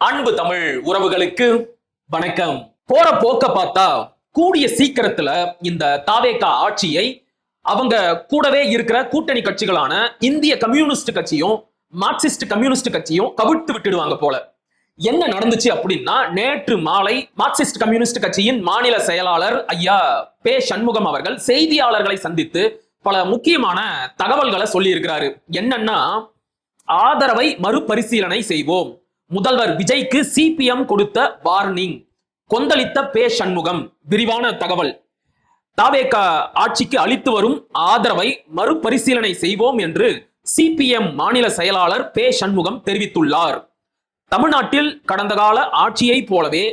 அன்பு தமிழ் உறவுகளுக்கு வணக்கம். போற போக்க பார்த்தா கூடிய சீக்கிரத்துல இந்த தாவேகா ஆட்சியை அவங்க கூடவே இருக்கிற கூட்டணி கட்சிகளான இந்திய கம்யூனிஸ்ட் கட்சியும் மார்க்சிஸ்ட் கம்யூனிஸ்ட் கட்சியும் கவிழ்த்து விட்டுடுவாங்க போல. என்ன நடந்துச்சு அப்படின்னா, நேற்று மாலை மார்க்சிஸ்ட் கம்யூனிஸ்ட் கட்சியின் மாநில செயலாளர் ஐயா பே சண்முகம் அவர்கள் செய்தியாளர்களை சந்தித்து பல முக்கியமான தகவல்களை சொல்லி இருக்கிறாரு. என்னன்னா, ஆதரவை மறுபரிசீலனை செய்வோம், முதல்வர் விஜய்க்கு சிபிஎம் கொடுத்த வார்னிங், கொந்தளித்த பே சண்முகம். விரிவான தகவல். தாவேகா ஆட்சிக்கு அளித்து வரும் ஆதரவை மறுபரிசீலனை செய்வோம் என்று சிபிஎம் மாநில செயலாளர் பே சண்முகம் தெரிவித்துள்ளார். தமிழ்நாட்டில் கடந்த கால ஆட்சியை போலவே,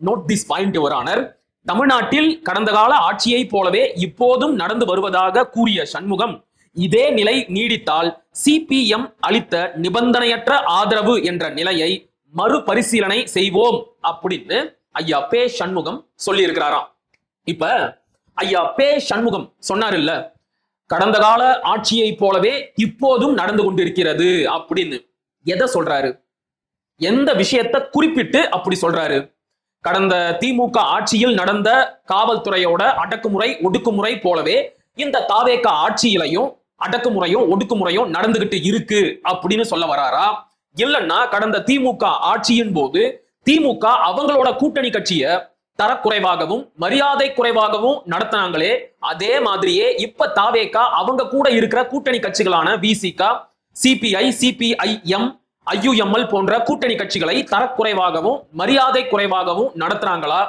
note this point your honour, தமிழ்நாட்டில் கடந்த கால ஆட்சியை போலவே இப்போதும் நடந்து வருவதாக கூறிய சண்முகம், இதே நிலை நீடித்தால் சிபிஎம் அளித்த நிபந்தனையற்ற ஆதரவு என்ற நிலையை மறுபரிசீலனை செய்வோம் அப்படின்னு ஐயா பே சண்முகம் சொல்லி இருக்கிறாராம். இப்ப ஐயா பே சண்முகம் சொன்னார் இல்ல, கடந்த கால ஆட்சியை போலவே இப்போதும் நடந்து கொண்டிருக்கிறது அப்படின்னு. எதை சொல்றாரு? எந்த விஷயத்தை குறிப்பிட்டு அப்படி சொல்றாரு? கடந்த திமுக ஆட்சியில் நடந்த காவல்துறையோட அடக்குமுறை ஒடுக்குமுறை போலவே இந்த தாவேகா ஆட்சியிலையும் அடக்குமுறையும் ஒடுக்குமுறையும் நடந்துகிட்டு இருக்கு அப்படின்னு சொல்ல வராரா? இல்லைன்னா கடந்த திமுக ஆட்சியின் போது திமுக அவங்களோட கூட்டணி கட்சியை தரக்குறைவாகவும் மரியாதை குறைவாகவும் நடத்தினாங்களே, அதே மாதிரியே இப்ப தாவேகா அவங்க கூட இருக்கிற கூட்டணி கட்சிகளான விசிகா, சிபிஐ, சிபிஐஎம், ஐயுஎம்எல் போன்ற கூட்டணி கட்சிகளை தரக்குறைவாகவும் மரியாதை குறைவாகவும் நடத்துறாங்களா?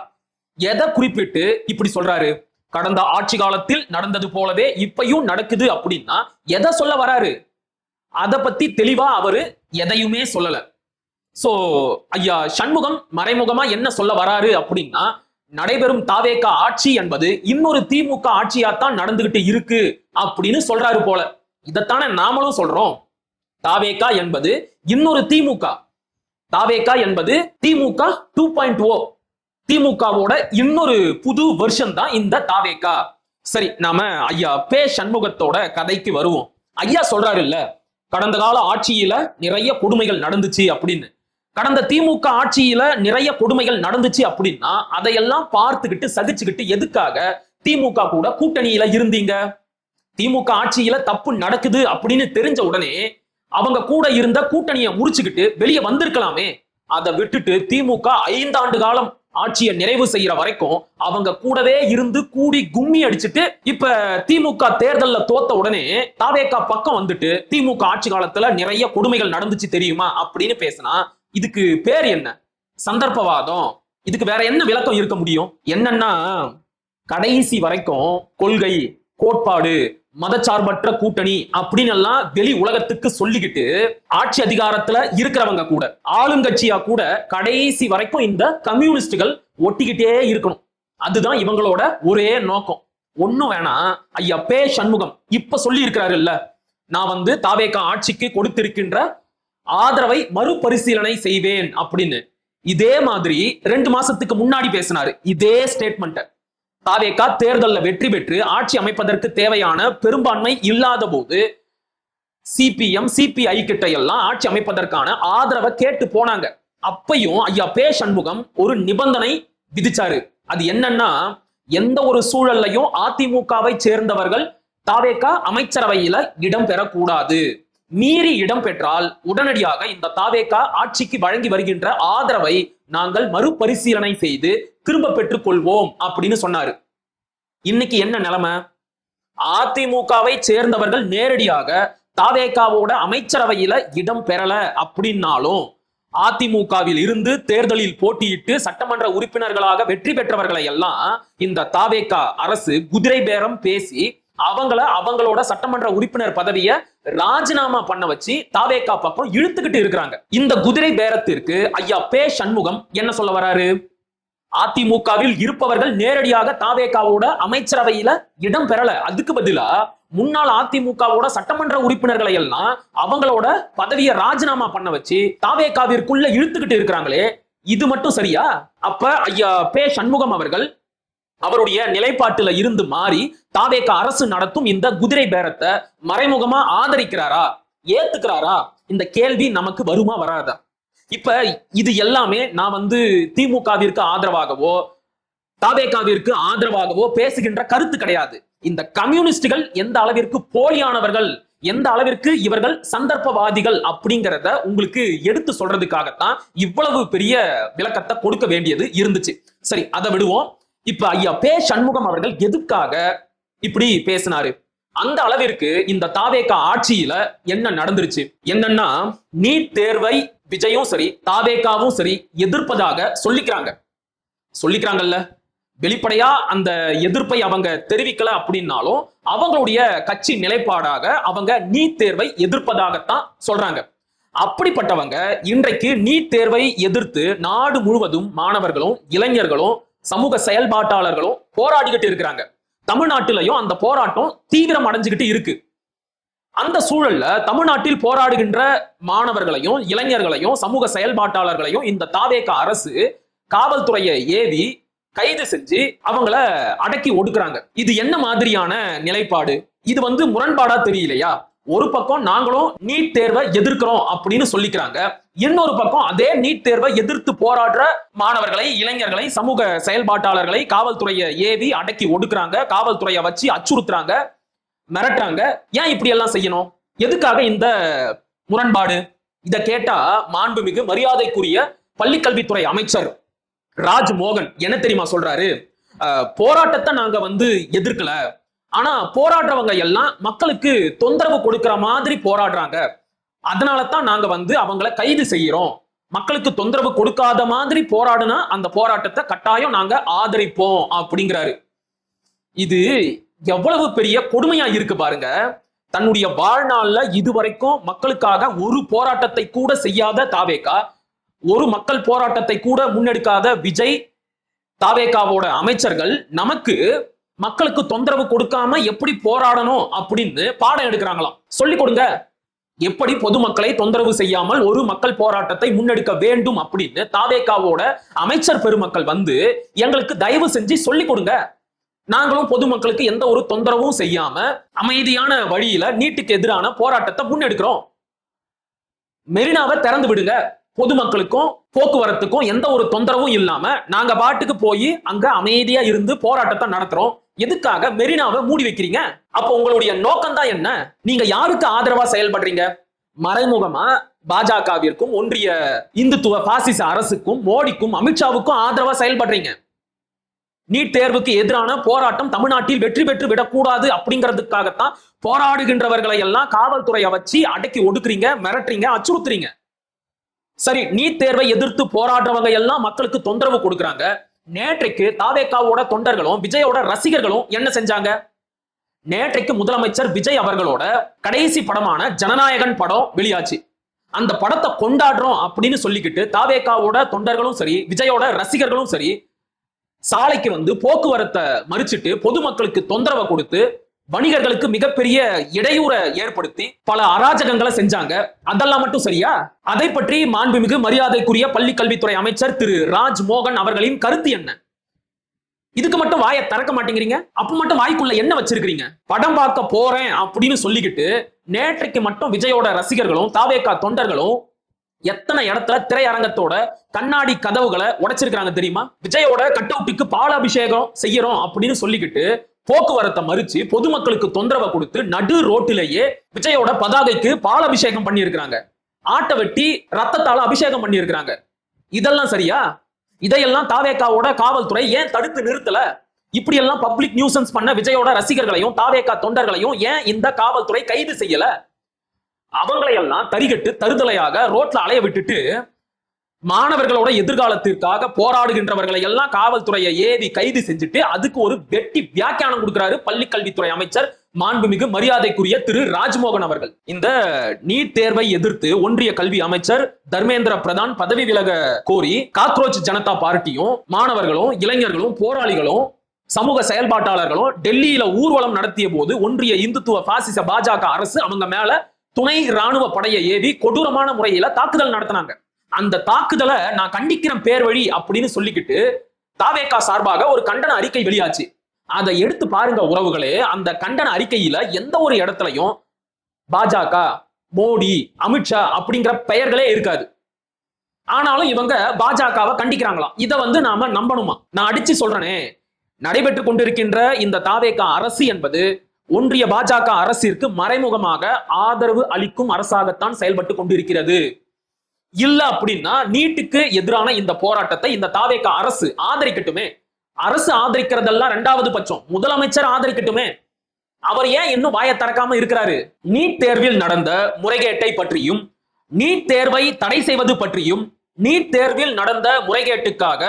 எதை குறிப்பிட்டு இப்படி சொல்றாரு? கடந்த ஆட்சி காலத்தில் நடந்தது போலவே இப்பயும் நடக்குது அப்படின்னா எதை சொல்ல வராரு? அதை பத்தி தெளிவா அவரு எதையுமே சொல்லல. சோ ஐயா சண்முகம் மறைமுகமா என்ன சொல்ல வராரு அப்படின்னா, நடைபெறும் தாவேகா ஆட்சி என்பது இன்னொரு திமுக ஆட்சியாத்தான் நடந்துகிட்டு இருக்கு அப்படின்னு சொல்றாரு போல. இதைத்தானே நாமளும் சொல்றோம். தாவேகா என்பது இன்னொரு திமுக, தாவேகா என்பது திமுக 2.0, திமுகவோட இன்னொரு புது வெர்ஷன் தான் இந்த தாவேகா. சரி, நாம ஐயா பே சண்முகத்தோட கதைக்கு வருவோம். ஐயா சொல்றாரு இல்ல, கடந்த கால ஆட்சியில நிறைய கொடுமைகள் நடந்துச்சு அப்படின்னு. கடந்த திமுக ஆட்சியில நிறைய கொடுமைகள் நடந்துச்சு அப்படின்னா அதையெல்லாம் பார்த்துக்கிட்டு சகிச்சுக்கிட்டு எதுக்காக திமுக கூட கூட்டணியில இருந்தீங்க? திமுக ஆட்சியில தப்பு நடக்குது அப்படின்னு தெரிஞ்ச உடனே அவங்க கூட இருந்த கூட்டணியை முறிச்சுக்கிட்டு வெளியே வந்திருக்கலாமே. அதை விட்டுட்டு திமுக 5 ஆண்டு காலம் ஆட்சியை நிறைவு செய்யற வரைக்கும் அவங்க கூடவே இருந்து கூடி கும்மி அடிச்சுட்டு இப்ப திமுக தேர்தல்ல தோத்த உடனே தாவேகா பக்கம் வந்துட்டு திமுக ஆட்சி காலத்துல நிறைய கொடுமைகள் நடந்துச்சு தெரியுமா அப்படின்னு பேசினா இதுக்கு பேர் என்ன? சந்தர்ப்பவாதம். இதுக்கு வேற என்ன விளக்கம் இருக்க முடியும்? என்னன்னா, கடைசி வரைக்கும் கொள்கை, கோட்பாடு, மதச்சார்பற்ற கூட்டணி அப்படின்னு எல்லாம் வெளி உலகத்துக்கு சொல்லிக்கிட்டு ஆட்சி அதிகாரத்துல இருக்கிறவங்க கூட, ஆளுங்கட்சியா கூட கடைசி வரைக்கும் இந்த கம்யூனிஸ்டுகள் ஒட்டிக்கிட்டே இருக்கணும். அதுதான் இவங்களோட ஒரே நோக்கம். ஒண்ணும் வேணாம், ஐயா பே சண்முகம் இப்ப சொல்லி இருக்கிறாரு இல்ல, நான் தாவேகா ஆட்சிக்கு கொடுத்திருக்கின்ற ஆதரவை மறுபரிசீலனை செய்வேன் அப்படின்னு. இதே மாதிரி 2 மாசத்துக்கு முன்னாடி பேசினாரு இதே ஸ்டேட்மெண்ட். தாவேகா தேர்தலில் வெற்றி பெற்று ஆட்சி அமைப்பதற்கு தேவையான பெரும்பான்மை இல்லாத போது சிபிஎம், சிபிஐ கிட்ட எல்லாம் ஆட்சி அமைப்பதற்கான ஆதரவை கேட்டு போனாங்க. அப்பையும் ஐயா பே சண்முகம் ஒரு நிபந்தனை விதிச்சாரு. அது என்னன்னா, எந்த ஒரு சூழல்லையும் அதிமுகவை சேர்ந்தவர்கள் தாவேகா அமைச்சரவையில இடம் பெறக்கூடாது. மீறி இடம் பெற்றால் உடனடியாக இந்த தாவேகா ஆட்சிக்கு வழங்கி வருகின்ற ஆதரவை நாங்கள் மறுபரிசீலனை செய்து திரும்ப பெற்றுக் கொள்வோம் அப்படின்னு சொன்னாரு. இன்னைக்கு என்ன நிலைமை? அதிமுகவை சேர்ந்தவர்கள் நேரடியாக தாவேகாவோட அமைச்சரவையில இடம் பெறல அப்படின்னாலும் அதிமுகவில் இருந்து தேர்தலில் போட்டியிட்டு சட்டமன்ற உறுப்பினர்களாக வெற்றி பெற்றவர்களை எல்லாம் இந்த தாவேகா அரசு குதிரை பேரம் பேசி அவங்களோட சட்டமன்ற உறுப்பினர் பதவியை ராஜினாமா பண்ண வச்சு தாவேகா பக்கம் இழுத்துக்கிட்டு இருக்கிறாங்க. இந்த குதிரை பேரத்திற்கு ஐயா பே சண்முகம் என்ன சொல்ல வராரு? அதிமுகவில் இருப்பவர்கள் நேரடியாக தாவேகாவோட அமைச்சரவையில இடம் பெறல, அதுக்கு பதிலா முன்னாள் அதிமுகவோட சட்டமன்ற உறுப்பினர்களை எல்லாம் அவங்களோட பதவியை ராஜினாமா பண்ண வச்சு தாவேகாவிற்குள்ள இழுத்துக்கிட்டு இருக்கிறாங்களே, இது மட்டும் சரியா? அப்ப ஐயா பே சண்முகம் அவர்கள் அவருடைய நிலைப்பாட்டுல இருந்து மாறி தாவேகா அரசு நடத்தும் இந்த குதிரை பேரத்தை மறைமுகமா ஆதரிக்கிறாரா, ஏத்துக்கிறாரா? இந்த கேள்வி நமக்கு வருமா வராதா? இப்ப இது எல்லாமே நான் திமுகவிற்கு ஆதரவாகவோ தாவேகாவிற்கு ஆதரவாகவோ பேசுகின்ற கருத்து கிடையாது. இந்த கம்யூனிஸ்டுகள் எந்த அளவிற்கு போலியானவர்கள், எந்த அளவிற்கு இவர்கள் சந்தர்ப்பவாதிகள் அப்படிங்கிறத உங்களுக்கு எடுத்து சொல்றதுக்காகத்தான் இவ்வளவு பெரிய விளக்கத்தை கொடுக்க வேண்டியது இருந்துச்சு. சரி, அதை விடுவோம். இப்ப ஐயா பே சண்முகம் அவர்கள் எதுக்காக இப்படி பேசினாரு? அந்த அளவிற்கு இந்த தாவேகா ஆட்சியில என்ன நடந்துருச்சு என்னன்னா, நீட் தேர்வை விஜயும் சரி தாவேகாவும் சரி எதிர்ப்பதாக சொல்லிக்கிறாங்கல்ல. வெளிப்படையா அந்த எதிர்ப்பை அவங்க தெரிவிக்கல அப்படின்னாலும் அவங்களுடைய கட்சி நிலைப்பாடாக அவங்க நீட் தேர்வை எதிர்ப்பதாகத்தான் சொல்றாங்க. அப்படிப்பட்டவங்க இன்றைக்கு நீட் தேர்வை எதிர்த்து நாடு முழுவதும் மாணவர்களும் இளைஞர்களும் சமூக செயல்பாட்டாளர்களும் போராடிக்கிட்டு இருக்கிறாங்க. தமிழ்நாட்டிலையும் அந்த போராட்டம் தீவிரம் அடைஞ்சுக்கிட்டு இருக்கு. அந்த சூழல்ல தமிழ்நாட்டில் போராடுகின்ற மாணவர்களையும் இளைஞர்களையும் சமூக செயல்பாட்டாளர்களையும் இந்த தாவேகா அரசு காவல்துறையை ஏவி கைது செஞ்சு அவங்கள அடக்கி ஒடுக்குறாங்க. இது என்ன மாதிரியான நிலைப்பாடு? இது முரண்பாடா தெரியலையா? ஒரு பக்கம் நாங்களும் நீட் தேர்வை எதிர்க்கிறோம் அப்படின்னு சொல்லிக்கிறாங்க, இன்னொரு பக்கம் அதே நீட் தேர்வை எதிர்த்து போராடுற மாணவர்களை இளைஞர்களை சமூக செயல்பாட்டாளர்களை காவல்துறையை ஏவி அடக்கி ஒடுக்குறாங்க, காவல்துறையை வச்சு அச்சுறுத்துறாங்க, மிரட்டுறாங்க. ஏன் இப்படி எல்லாம் செய்யணும்? எதுக்காக இந்த முரண்பாடு? இதை கேட்டா மாண்புமிகு மரியாதைக்குரிய பள்ளிக்கல்வித்துறை அமைச்சர் ராஜ்மோகன் என்ன தெரியுமா சொல்றாரு? போராட்டத்தை நாங்க எதிர்க்கல, ஆனா போராடுறவங்க எல்லாம் மக்களுக்கு தொந்தரவு கொடுக்கிற மாதிரி போராடுறாங்க, அதனால தான் நாங்க அவங்களை கைது செய்யறோம். மக்களுக்கு தொந்தரவு கொடுக்காத மாதிரி போராடுனா அந்த போராட்டத்தை கட்டாயம் நாங்க ஆதரிப்போம் அப்படிங்கிறாரு. இது எவ்வளவு பெரிய கொடுமையா இருக்கு பாருங்க. தன்னுடைய வாழ்நாள்ல இதுவரைக்கும் மக்களுக்காக ஒரு போராட்டத்தை கூட செய்யாத தாவேகா, ஒரு மக்கள் போராட்டத்தை கூட முன்னெடுக்காத விஜய், தாவேகாவோட அமைச்சர்கள் நமக்கு மக்களுக்கு தொந்தரவு கொடுக்காம எப்படி போராடணும் அப்படின்னு பாடம் எடுக்கிறாங்களாம். சொல்லிக் கொடுங்க, எப்படி பொதுமக்களை தொந்தரவு செய்யாமல் ஒரு மக்கள் போராட்டத்தை முன்னெடுக்க வேண்டும் அப்படின்னு தாவேகாவோட அமைச்சர் பெருமக்கள் எங்களுக்கு தயவு செஞ்சு சொல்லிக் கொடுங்க. நாங்களும் பொதுமக்களுக்கு எந்த ஒரு தொந்தரவும் செய்யாம அமைதியான வழியில நீட்டுக்கு எதிரான போராட்டத்தை முன்னெடுக்கிறோம். மெரினாவை திறந்து விடுங்க, பொதுமக்களுக்கும் போக்குவரத்துக்கும் எந்த ஒரு தொந்தரவும் இல்லாம நாங்க பாட்டுக்கு போய் அங்க அமைதியா இருந்து போராட்டத்தை நடத்துறோம். எதுக்காக மெரினாவை மூடி வைக்கிறீங்க? அப்ப உங்களுடைய நோக்கம் தான் என்ன? நீங்க யாருக்கு ஆதரவா செயல்படுறீங்க? மறைமுகமா பாஜகவிற்கும் ஒன்றிய இந்துத்துவ பாசிச அரசுக்கும் மோடிக்கும் அமித்ஷாவுக்கும் ஆதரவா செயல்படுறீங்க. நீட் தேர்வுக்கு எதிரான போராட்டம் தமிழ்நாட்டில் வெற்றி பெற்று விடக்கூடாது அப்படிங்கிறதுக்காகத்தான் போராடுகின்றவர்களை எல்லாம் காவல்துறையை வச்சு அடக்கி ஒடுக்குறீங்க, மிரட்டுறீங்க, அச்சுறுத்துறீங்க. சரி, நீட் தேர்வை எதிர்த்து போராடுறவங்க எல்லாம் மக்களுக்கு தொந்தரவு கொடுக்குறாங்க. நேற்றைக்கு தாவேகாவோட தொண்டர்களும் விஜயோட ரசிகர்களும் என்ன செஞ்சாங்க? நேற்றைக்கு முதலமைச்சர் விஜய் அவர்களோட கடைசி படமான ஜனநாயகன் படம் வெளியாச்சு. அந்த படத்தை கொண்டாடுறோம் அப்படின்னு சொல்லிக்கிட்டு தாவேகாவோட தொண்டர்களும் சரி விஜயோட ரசிகர்களும் சரி சாலைக்கு போக்குவரத்தை மறிச்சிட்டு பொதுமக்களுக்கு தொந்தரவை கொடுத்து வணிகர்களுக்கு மிகப்பெரிய இடையூறை ஏற்படுத்தி பல அராஜகங்களை செஞ்சாங்க. அதெல்லாம் மட்டும் சரியா? அதை பற்றி மாண்புமிகு மரியாதைக்குரிய பள்ளி கல்வித்துறை அமைச்சர் திரு ராஜ்மோகன் அவர்களின் கருத்து என்ன? இதுக்கு மட்டும் வாயை திறக்க மாட்டேங்கிறீங்க. அப்ப மட்டும் வாய்க்குள்ள என்ன வச்சிருக்கீங்க? படம் பார்க்க போறேன் அப்படின்னு சொல்லிக்கிட்டு நேற்றைக்கு மட்டும் விஜயோட ரசிகர்களும் தாவேகா தொண்டர்களும் எத்தனை இடத்துல திரையரங்கத்தோட கண்ணாடி கதவுகளை உடைச்சிருக்காங்க தெரியுமா? விஜயோட கட் அவுட்டுக்கு பாலாபிஷேகம் செய்யறோம் அப்படின்னு சொல்லிக்கிட்டு போக்குவரத்தை மறிச்சு பொதுமக்களுக்கு தொந்தரவை கொடுத்து நடு ரோட்டிலேயே விஜயோட பதாகைக்கு பாலாபிஷேகம் பண்ணி இருக்கிறாங்க. ஆட்டை வெட்டி ரத்தத்தால அபிஷேகம் பண்ணி இருக்கிறாங்க. இதெல்லாம் சரியா? இதையெல்லாம் தாவேகாவோட காவல்துறை ஏன் தடுத்து நிறுத்தல? இப்படி எல்லாம் பப்ளிக் நியூசன்ஸ் பண்ண விஜயோட ரசிகர்களையும் தாவேகா தொண்டர்களையும் ஏன் இந்த காவல்துறை கைது செய்யல? அவங்களையெல்லாம் தரிகட்டு தருதலையாக ரோட்ல அலைய விட்டுட்டு மாணவர்களோட எதிர்காலத்திற்காக போராடுகின்றவர்களை எல்லாம் காவல்துறையை ஏவி கைது செஞ்சுட்டு அதுக்கு ஒரு வெட்டி வியாக்கியானம் கொடுக்கிறாரு பள்ளி கல்வித்துறை அமைச்சர் மாண்புமிகு மரியாதைக்குரிய திரு ராஜ்மோகன் அவர்கள். இந்த நீட் தேர்வை எதிர்த்து ஒன்றிய கல்வி அமைச்சர் தர்மேந்திர பிரதான் பதவி விலக கோரி காக்ரோச் ஜனதா பார்ட்டியும் மாணவர்களும் இளைஞர்களும் போராளிகளும் சமூக செயல்பாட்டாளர்களும் டெல்லியில ஊர்வலம் நடத்திய போது ஒன்றிய இந்துத்துவ பாசிச பாஜக அரசு அவங்க மேல துணை ராணுவ படையை ஏவி கொடூரமான முறையில தாக்குதல் நடத்தினாங்க. அந்த தாக்குதலை நான் கண்டிக்கிறேன் பேர் வழி அப்படின்னு சொல்லிக்கிட்டு தாவேகா சார்பாக ஒரு கண்டன அறிக்கை வெளியாச்சு. அதை எடுத்து பாருங்க உறவுகளே. அந்த கண்டன அறிக்கையில எந்த ஒரு இடத்துலையும் பாஜக, மோடி, அமித்ஷா அப்படிங்கிற பெயர்களே இருக்காது. ஆனாலும் இவங்க பாஜகவை கண்டிக்கிறாங்களாம். இதை வந்து நாம நம்பணுமா? நான் அடிச்சு சொல்றேனே, நடைபெற்றுக் கொண்டிருக்கின்ற இந்த தாவேகா அரசு என்பது ஒன்றிய பாஜக அரசிற்கு மறைமுகமாக ஆதரவு அளிக்கும் அரசாகத்தான் செயல்பட்டு கொண்டிருக்கிறது. இல்ல அப்படின்னா நீட்டுக்கு எதிரான இந்த போராட்டத்தை இந்த தாவேகா அரசு ஆதரிக்கட்டுமே. அரசு ஆதரிக்கிறதெல்லாம் இரண்டாவது பட்சம், முதலமைச்சர் ஆதரிக்கட்டுமே. அவர் ஏன் இன்னும் வாயை திறக்காம இருக்கிறாரு? நீட் தேர்வில் நடந்த முறைகேட்டை பற்றியும், நீட் தேர்வை தடை செய்வது பற்றியும், நீட் தேர்வில் நடந்த முறைகேட்டுக்காக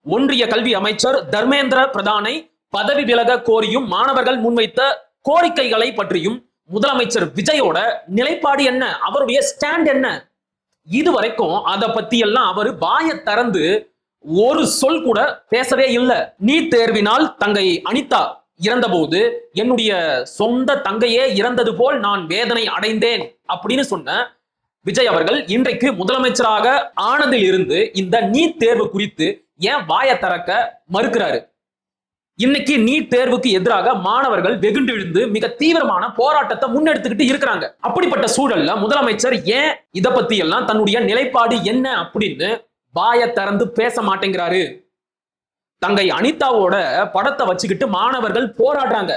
ஒன்றிய கல்வி அமைச்சர் தர்மேந்திர பிரதானை பதவி விலக கோரியும் மாணவர்கள் முன்வைத்த கோரிக்கைகளை பற்றியும் முதலமைச்சர் விஜயோட நிலைப்பாடு என்ன, அவருடைய ஸ்டாண்ட் என்ன, இதுவரைக்கும் அதை பத்தி எல்லாம் அவர் வாயை திறந்து ஒரு சொல் கூட பேசவே இல்லை. நீட் தேர்வினால் தங்கை அனிதா இறந்தபோது என்னுடைய சொந்த தங்கையே இறந்தது போல் நான் வேதனை அடைந்தேன் அப்படின்னு சொன்ன விஜய் அவர்கள் இன்றைக்கு முதலமைச்சராக ஆனதில் இருந்து இந்த நீட் தேர்வு குறித்து ஏன் வாயை திறக்க மறுக்கிறாரு? இன்னைக்கு நீட் தேர்வுக்கு எதிராக மாணவர்கள் வெகுண்டு விழுந்து மிக தீவிரமான போராட்டத்தை முன்னெடுத்துக்கிட்டு இருக்கிறாங்க. அப்படிப்பட்ட சூழல்ல முதலமைச்சர் ஏன் இதை பத்தி எல்லாம் தன்னுடைய நிலைப்பாடு என்ன அப்படின்னு வாயை திறந்து பேச மாட்டேங்கிறாரு? தங்கை அனிதாவோட படத்தை வச்சுக்கிட்டு மாணவர்கள் போராடுறாங்க.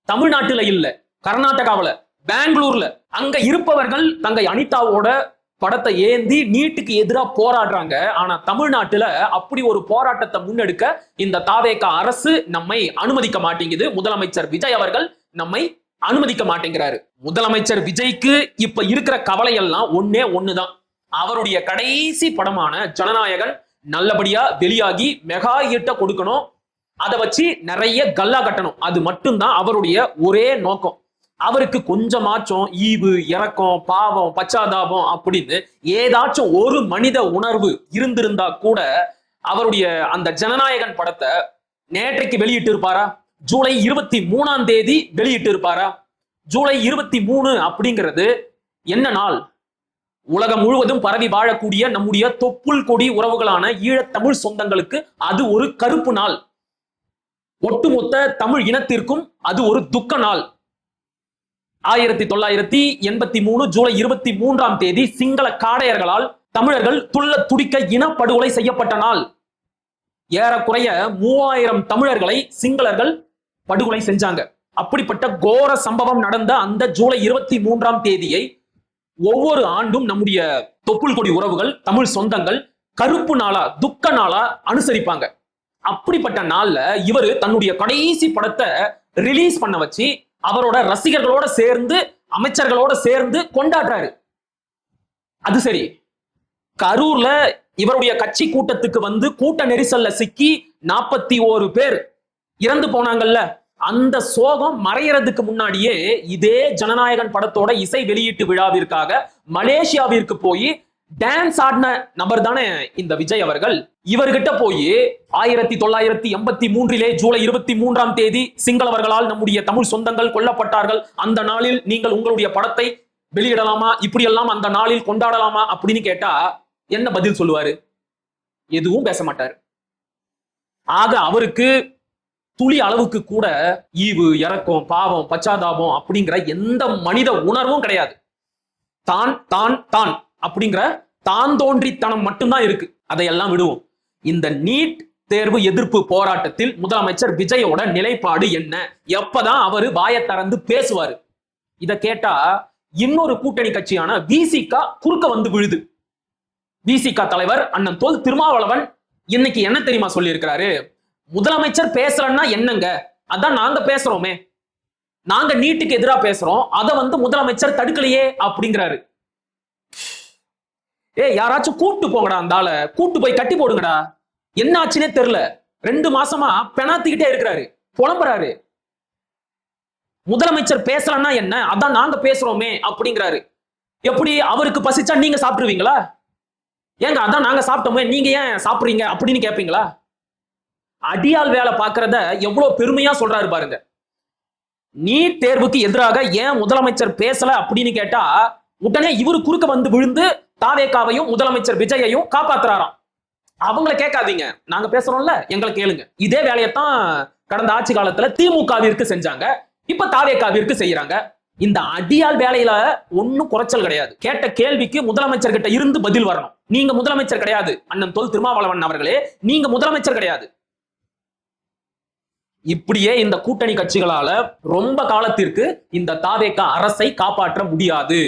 தமிழ்நாட்டுல இல்ல, கர்நாடகாவில், பெங்களூர்ல அங்க இருப்பவர்கள் தங்கை அனிதாவோட படத்தை ஏந்தி நீட்டுக்கு எதிராக போராடுறாங்க. ஆனா தமிழ்நாட்டுல அப்படி ஒரு போராட்டத்தை முன்னெடுக்க இந்த தாவேகா அரசு நம்மை அனுமதிக்க மாட்டேங்குது. முதலமைச்சர் விஜய் அவர்கள் நம்மை அனுமதிக்க மாட்டேங்கிறாரு. முதலமைச்சர் விஜய்க்கு இப்ப இருக்கிற கவலை எல்லாம் ஒன்னே ஒண்ணுதான். அவருடைய கடைசி படமான ஜனநாயகன் நல்லபடியா வெளியாகி மெகா ஹிட்ட கொடுக்கணும், அதை வச்சு நிறைய கல்லா கட்டணும். அது மட்டும்தான் அவருடைய ஒரே நோக்கம். அவருக்கு கொஞ்சமாச்சும் ஈவு, இரக்கம், பாவம், பச்சாதாபம் அப்படின்னு ஏதாச்சும் ஒரு மனித உணர்வு இருந்திருந்தா கூட அவருடைய அந்த ஜனநாயகன் படத்தை நேற்றைக்கு வெளியிட்டு இருப்பாரா? ஜூலை 23ஆம் தேதி வெளியிட்டு இருப்பாரா? ஜூலை 23 அப்படிங்கிறது என்ன நாள்? உலகம் முழுவதும் பரவி வாழக்கூடிய நம்முடைய தொப்புள் கொடி உறவுகளான ஈழத்தமிழ் சொந்தங்களுக்கு அது ஒரு கருப்பு நாள். ஒட்டுமொத்த தமிழ் இனத்திற்கும் அது ஒரு துக்க நாள். 1983 ஜூலை 23ஆம் தேதி சிங்கள காடையர்களால் தமிழர்கள் துள்ள துடிக்க இனப்படுகொலை செய்யப்பட்ட நாள். ஏறக்குறைய 3000 தமிழர்களை சிங்களர்கள் படுகொலை செஞ்சாங்க. அப்படிப்பட்ட கோர சம்பவம் நடந்த அந்த ஜூலை 23ஆம் தேதியை ஒவ்வொரு ஆண்டும் நம்முடைய தொப்புள் கொடி உறவுகள், தமிழ் சொந்தங்கள் கருப்பு நாளா, துக்க நாளா அனுசரிப்பாங்க. அப்படிப்பட்ட நாள்ல இவரு தன்னுடைய கடைசி படத்தை ரிலீஸ் பண்ண வச்சு அவரோட ரசிகர்களோட சேர்ந்து, அமைச்சர்களோட சேர்ந்து கொண்டாடுறாரு. அது சரி, கரூர்ல இவருடைய கட்சி கூட்டத்துக்கு வந்து கூட்ட நெரிசல்ல சிக்கி 41 பேர் இறந்து போனாங்கல்ல, அந்த சோகம் மறையறதுக்கு முன்னாடியே இதே ஜனநாயகன் படத்தோட இசை வெளியீட்டு விழாவிற்காக மலேசியாவிற்கு போய் டான்ஸ் ஆடின நபர் தானே இந்த விஜய் அவர்கள். இவர்கிட்ட போய் 1983 ஜூலை 23ஆம் தேதி சிங்களவர்களால் நம்முடைய தமிழ் சொந்தங்கள் கொல்லப்பட்டார்கள், அந்த நாளில் நீங்கள் உங்களுடைய படத்தை வெளியிடலாமா, இப்படி எல்லாம் அந்த நாளில் கொண்டாடலாமா அப்படின்னு கேட்டா என்ன பதில் சொல்லுவாரு? எதுவும் பேச மாட்டாரு. ஆக அவருக்கு துளி அளவுக்கு கூட ஈவு, இரக்கம், பாவம், பச்சாதாபம் அப்படிங்கிற எந்த மனித உணர்வும் கிடையாது. தான் தான் தான் அப்படிங்கிற தான் தோன்றித்தனம் மட்டும்தான் இருக்கு. அதையெல்லாம் விடுவோம். இந்த நீட் தேர்வு எதிர்ப்பு போராட்டத்தில் முதலமைச்சர் விஜயோட நிலைப்பாடு என்ன? எப்பதான் அவரு வாயை திறந்து பேசுவாரு? இத கேட்டா இன்னொரு கூட்டணி கட்சியான விசிக குறுக்க வந்து விழுது. விசிக தலைவர் அண்ணன் தொல் திருமாவளவன் இன்னைக்கு என்ன தெரியுமா சொல்லி இருக்கிறாரு? முதலமைச்சர் பேசலன்னா என்னங்க, அதான் நாங்க பேசுறோமே, நாங்க நீட்டுக்கு எதிராக பேசுறோம், அதை வந்து முதலமைச்சர் தடுக்கலையே அப்படிங்கிறாரு. யாராச்சும் கூட்டு போங்கடா, அந்த ஆளை கூட்டு போய் கட்டி போடுங்கடா. என்ன ஆச்சுன்னே தெரியல, 2 மாசமா பெணாத்திக்கிட்டே இருக்கிறாரு, புலம்புறாரு. முதலமைச்சர் பேசலன்னா என்ன, அதான் நாங்க பேசுறோமே அப்படிங்கிறாரு. எப்படி அவருக்கு பசிச்சா நீங்க சாப்பிட்டுருவீங்களா? ஏங்க அதான் நாங்க சாப்பிட்டோமே, நீங்க ஏன் சாப்பிடுறீங்க அப்படின்னு கேட்பீங்களா? அடியால் வேலை பார்க்கறத எவ்வளவு பெருமையா சொல்றாரு பாருங்க. நீட் தேர்வுக்கு எதிராக ஏன் முதலமைச்சர் பேசல அப்படின்னு கேட்டா உடனே இவரு குறுக்க வந்து விழுந்து தாவேகாவையும் முதலமைச்சர் விஜயையும் காப்பாத்துறாராம். அவங்கள கேட்காதீங்க, நாங்க பேசுறோம்ல, எங்களை கேளுங்க. இதே வேலையத்தான் கடந்த ஆட்சி காலத்துல திமுகவிற்கு செஞ்சாங்க, இப்ப தாவேகாவிற்கு செய்யறாங்க. இந்த அடியால் வேலையில ஒன்னும் குறைச்சல் கிடையாது. கேட்ட கேள்விக்கு முதலமைச்சர் கிட்ட இருந்து பதில் வரணும். நீங்க முதலமைச்சர் கிடையாது அண்ணன் தொல் திருமாவளவன் அவர்களே, நீங்க முதலமைச்சர் கிடையாது. இப்படியே இந்த கூட்டணி கட்சிகளால ரொம்ப காலத்திற்கு இந்த தாவேக அரசை காப்பாற்ற முடியாது.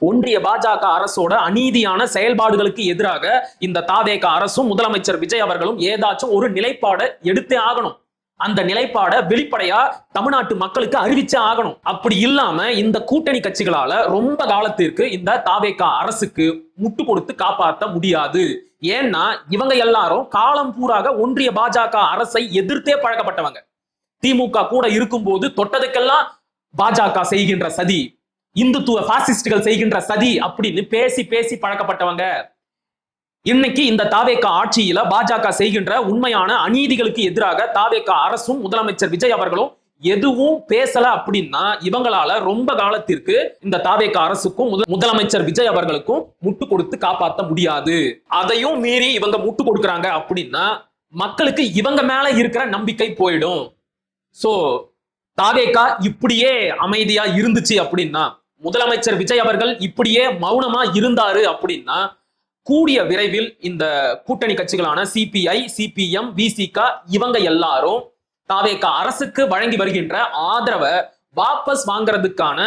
ஒன்றிய பாஜக அரசோட அநீதியான செயல்பாடுகளுக்கு எதிராக இந்த தாவேக அரசும் முதலமைச்சர் விஜய் அவர்களும் ஏதாச்சும் ஒரு நிலைப்பாடை எடுத்தே ஆகணும். அந்த நிலைப்பாடை வெளிப்படையா தமிழ்நாட்டு மக்களுக்கு அறிவிச்சே ஆகணும். அப்படி இல்லாம இந்த கூட்டணி கட்சிகளால ரொம்ப காலத்திற்கு இந்த தாவேக அரசுக்கு முட்டு கொடுத்து காப்பாற்ற முடியாது. ஏன்னா இவங்க எல்லாரும் காலம் பூராக ஒன்றிய பாஜக அரசை எதிர்த்தே பழக்கப்பட்டவங்க. திமுக கூட இருக்கும் போது தொட்டதுக்கெல்லாம் பாஜக செய்கின்ற சதி, இந்துத்துவ பாசிஸ்டுகள் செய்கின்ற சதி அப்படின்னு பேசி பேசி பழக்கப்பட்டவங்க. இன்னைக்கு இந்த தாவேக ஆட்சியில பாஜக செய்கின்ற உண்மையான அநீதிகளுக்கு எதிராக தாவேக அரசும் முதலமைச்சர் விஜய் அவர்களும் எதுவும் பேசல அப்படின்னா இவங்களால ரொம்ப காலத்திற்கு இந்த தாவேக அரசுக்கும் முதலமைச்சர் விஜய் அவர்களுக்கும் முட்டு கொடுத்து காப்பாற்ற முடியாது. அதையும் மீறி இவங்க முட்டு கொடுக்கறாங்க அப்படின்னா மக்களுக்கு இவங்க மேல இருக்கிற நம்பிக்கை போயிடும். சோ தாவேகா இப்படியே அமைதியா இருந்துச்சு அப்படின்னா, முதலமைச்சர் விஜய் அவர்கள் இப்படியே மௌனமா இருந்தாரு அப்படின்னா, கூடிய விரைவில் இந்த கூட்டணி கட்சிகளான சிபிஐ, சிபிஎம், விசிக இவங்க எல்லாரும் தாவேகா அரசுக்கு வழங்கி வருகின்ற ஆதரவை வாபஸ் வாங்குறதுக்கான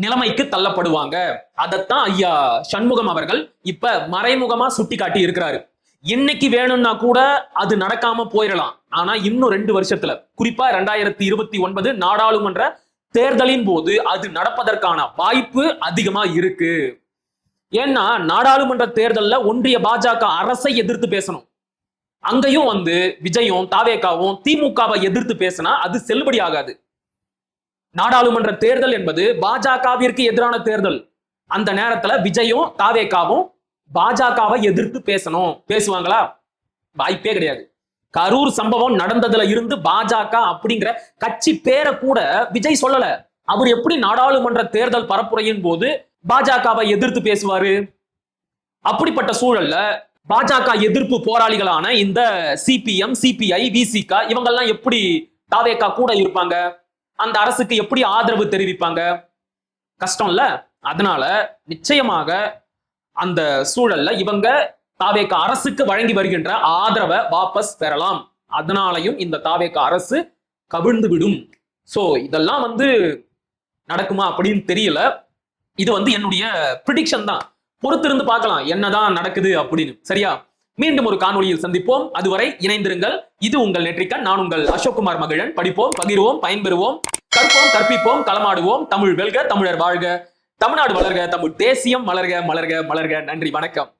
நிலைமைக்கு தள்ளப்படுவாங்க. அதைத்தான் ஐயா சண்முகம் அவர்கள் இப்ப மறைமுகமா சுட்டி காட்டி இருக்கிறாரு. இன்னைக்கு வேணும்னா கூட அது நடக்காம போயிடலாம். ஆனா இன்னும் 2 வருஷத்துல, குறிப்பா 2029 நாடாளுமன்ற தேர்தலின் போது அது நடப்பதற்கான வாய்ப்பு அதிகமா இருக்கு. ஏன்னா நாடாளுமன்ற தேர்தல்ல ஒன்றிய பாஜக அரசை எதிர்த்து பேசணும். அங்கேயும் விஜயும் தாவேகாவும் திமுகவை எதிர்த்து பேசினா அது செல்லுபடி ஆகாது. நாடாளுமன்ற தேர்தல் என்பது பாஜகவிற்கு எதிரான தேர்தல். அந்த நேரத்துல விஜயும் தாவேகாவும் பாஜகவை எதிர்த்து பேசணும். பேசுவாங்களா? வாய்ப்பே கிடையாது. கரூர் சம்பவம் நடந்ததுல இருந்து பாஜக அப்படிங்கிற கட்சி பேரை கூட விஜய் சொல்லல. அவர் எப்படி நாடாளுமன்ற தேர்தல் பரப்புரையின் போது பாஜகவை எதிர்த்து பேசுவாரு? அப்படிப்பட்ட சூழல்ல பாஜக எதிர்ப்பு போராளிகளான இந்த சிபிஎம், சிபிஐ, விசிக இவங்கெல்லாம் எப்படி தாவேகா கூட இருப்பாங்க? அந்த அரசுக்கு எப்படி ஆதரவு தெரிவிப்பாங்க? கஷ்டம் இல்ல. அதனால நிச்சயமாக அந்த சூழல்ல இவங்க தாவேக அரசுக்கு வழங்கி வருகின்ற ஆதரவை வாபஸ் பெறலாம். அதனாலையும் இந்த தாவேக அரசு கவிழ்ந்து விடும். சோ இதெல்லாம் நடக்குமா அப்படின்னு தெரியல. இது என்னுடைய பிரிடிக்ஷன் தான். பொறுத்திருந்து பார்க்கலாம் என்னதான் நடக்குது அப்படின்னு. சரியா? மீண்டும் ஒரு காணொளியில் சந்திப்போம். அதுவரை இணைந்திருங்கள். இது உங்கள் நெற்றிக்கண். நான் உங்கள் அசோக்குமார் மகிழன். படிப்போம், பகிர்வோம், பயன்பெறுவோம், கற்போம், கற்பிப்போம், களமாடுவோம். தமிழ் வெல்க, தமிழர் வாழ்க, தமிழ்நாடு வளர்க, தமிழ் தேசியம் வளர்க, மலர்க, மலர்க. நன்றி, வணக்கம்.